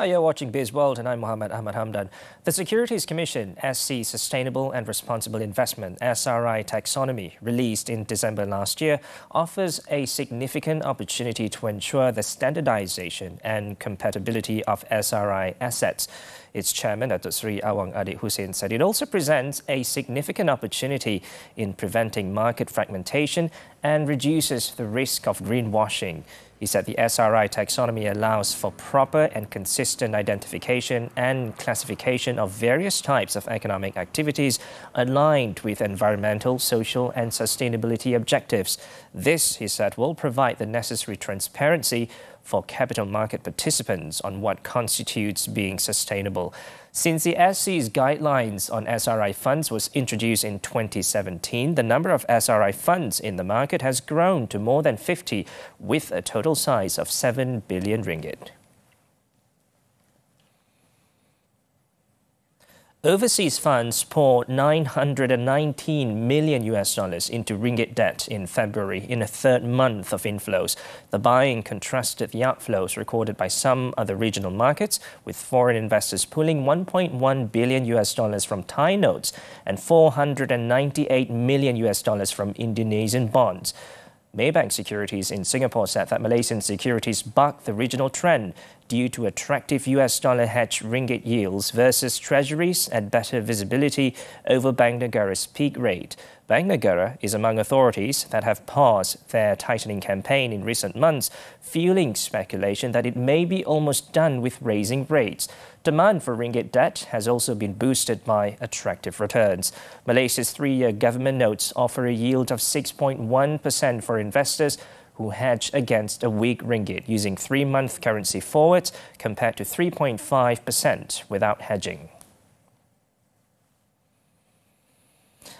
Hi, you're watching Bizworld and I'm Muhammed Ahmad Hamdan. The Securities Commission SC Sustainable and Responsible Investment SRI Taxonomy, released in December last year, offers a significant opportunity to ensure the standardization and compatibility of SRI assets. Its chairman, Dr. Sri Awang Adik Hussein, said it also presents a significant opportunity in preventing market fragmentation and reduces the risk of greenwashing. He said the SRI taxonomy allows for proper and consistent identification and classification of various types of economic activities aligned with environmental, social and sustainability objectives. This, he said, will provide the necessary transparency for capital market participants on what constitutes being sustainable. Since the SC's guidelines on SRI funds was introduced in 2017, the number of SRI funds in the market has grown to more than 50, with a total size of 7 billion ringgit. Overseas funds poured $919 million into ringgit debt in February, in a third month of inflows. The buying contrasted the outflows recorded by some other regional markets, with foreign investors pulling $1.1 billion from Thai notes and $498 million from Indonesian bonds. Maybank Securities in Singapore said that Malaysian securities bucked the regional trend due to attractive US dollar hedge ringgit yields versus treasuries and better visibility over Bank Negara's peak rate. Bank Negara is among authorities that have paused their tightening campaign in recent months, fueling speculation that it may be almost done with raising rates. Demand for ringgit debt has also been boosted by attractive returns. Malaysia's three-year government notes offer a yield of 6.1% for investors who hedge against a weak ringgit using 3-month currency forwards, compared to 3.5% without hedging.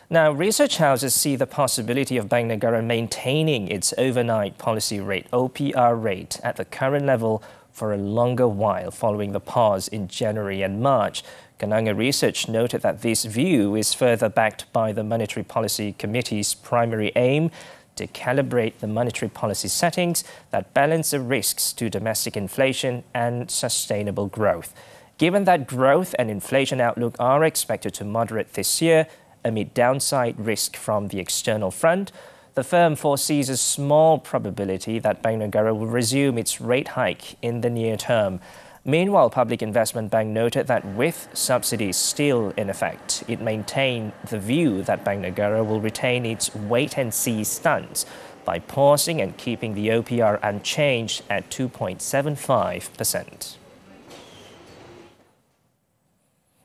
Now, research houses see the possibility of Bank Negara maintaining its overnight policy rate, OPR rate, at the current level for a longer while following the pause in January and March. Kenanga Research noted that this view is further backed by the Monetary Policy Committee's primary aim to calibrate the monetary policy settings that balance the risks to domestic inflation and sustainable growth. Given that growth and inflation outlook are expected to moderate this year amid downside risk from the external front, the firm foresees a small probability that Bank Negara will resume its rate hike in the near term. Meanwhile, Public Investment Bank noted that with subsidies still in effect, it maintained the view that Bank Negara will retain its wait-and-see stance by pausing and keeping the OPR unchanged at 2.75%.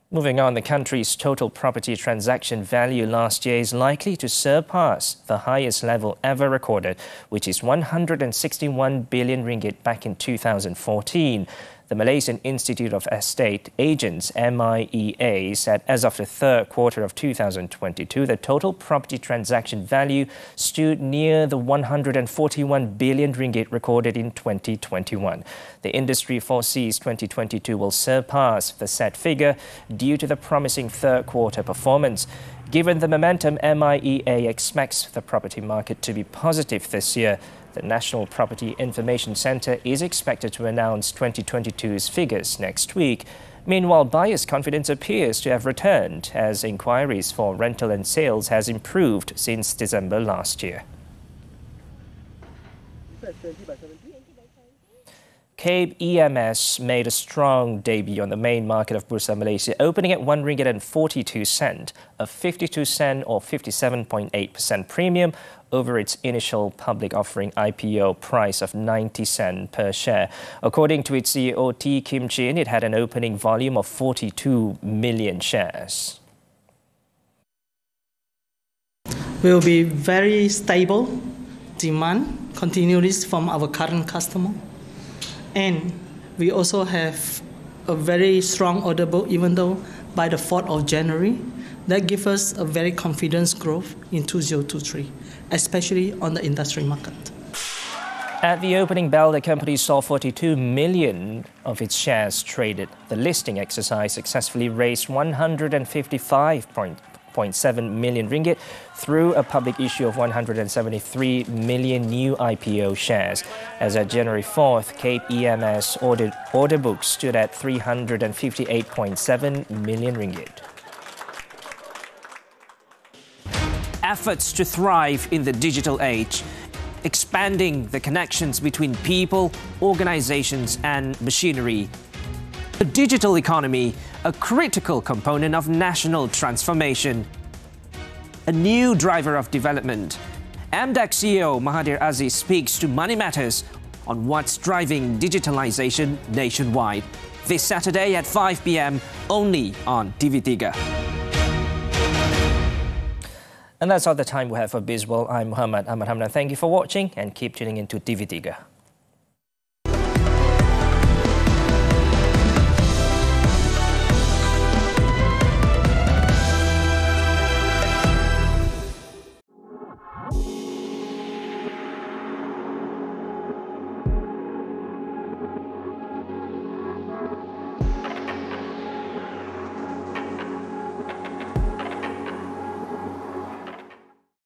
Moving on, the country's total property transaction value last year is likely to surpass the highest level ever recorded, which is 161 billion ringgit back in 2014. The Malaysian Institute of Estate Agents, MIEA, said as of the third quarter of 2022, the total property transaction value stood near the 141 billion ringgit recorded in 2021. The industry foresees 2022 will surpass the said figure due to the promising third quarter performance. Given the momentum, MIEA expects the property market to be positive this year. The National Property Information Centre is expected to announce 2022's figures next week. Meanwhile, buyers' confidence appears to have returned as inquiries for rental and sales has improved since December last year. Cape EMS made a strong debut on the main market of Bursa Malaysia, opening at RM1.42, a 52 cent or 57.8% premium over its initial public offering IPO price of 90 cents per share. According to its CEO T. Kim Chin, it had an opening volume of 42 million shares. Will be very stable demand continues from our current customer. And we also have a very strong order book, even though by the 4th of January, that gives us a very confidence growth in 2023, especially on the industry market. At the opening bell, the company saw 42 million of its shares traded. The listing exercise successfully raised 6.7 million ringgit through a public issue of 173 million new IPO shares. As at January 4th, Cape EMS order book stood at 358.7 million ringgit. Efforts to thrive in the digital age, expanding the connections between people, organizations and machinery. The digital economy, a critical component of national transformation. A new driver of development. MDEC CEO Mahathir Aziz speaks to Money Matters on what's driving digitalization nationwide. This Saturday at 5 p.m. only on TV3. And that's all the time we have for Bizworld. I'm Muhammed. Hamdan. Thank you for watching and keep tuning into TV3.